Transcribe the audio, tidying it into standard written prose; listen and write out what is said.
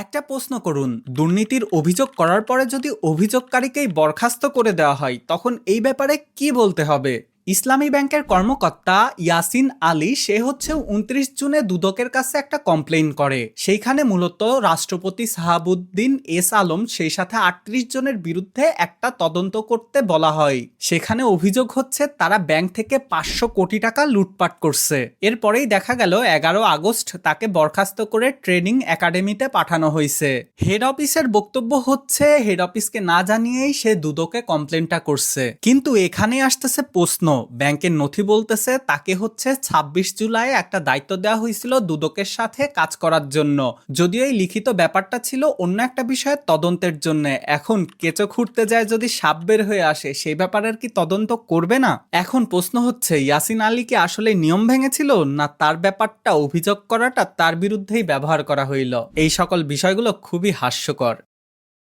একটা প্রশ্ন করুন, দুর্নীতির অভিযোগ করার পরে যদি অভিযোগকারীকেই বরখাস্ত করে দেওয়া হয় তখন এই ব্যাপারে কি বলতে হবে? ইসলামী ব্যাংকের কর্মকর্তা ইয়াসিন আলী সে হচ্ছে 29 জুনে দুদকের কাছে একটা কমপ্লেইন করে। সেইখানে মূলত রাষ্ট্রপতি সাহাবুদ্দিন এস আলম সেই সাথে 38 জনের বিরুদ্ধে একটা তদন্ত করতে বলা হয়। সেখানে অভিযোগ হচ্ছে তারা ব্যাংক থেকে 500 কোটি টাকা লুটপাট করছে। এরপরেই দেখা গেল 11 আগস্ট তাকে বরখাস্ত করে ট্রেনিং একাডেমিতে পাঠানো হয়েছে। হেড অফিসের বক্তব্য হচ্ছে হেড অফিসকে না জানিয়েই সে দুদকে কমপ্লেনটা করছে। কিন্তু এখানে আসতেছে প্রশ্ন, ব্যাংকের নথি বলতেছে তাকে হচ্ছে 26 জুলাই একটা দায়িত্ব দেওয়া হয়েছিল দুদকের সাথে কাজ করার জন্য, যদিও এই লিখিত ব্যাপারটা ছিল অন্য একটা বিষয়ের তদন্তের জন্য। এখন কেঁচো খুঁড়তে যায় যদি সাপ বের হয়ে আসে, সেই ব্যাপারের কি তদন্ত করবে না? এখন প্রশ্ন হচ্ছে ইয়াসিন আলী কি আসলে নিয়ম ভেঙেছিল, না তার ব্যাপারটা অভিযোগ করাটা তার বিরুদ্ধেই ব্যবহার করা হইল? এই সকল বিষয়গুলো খুবই হাস্যকর।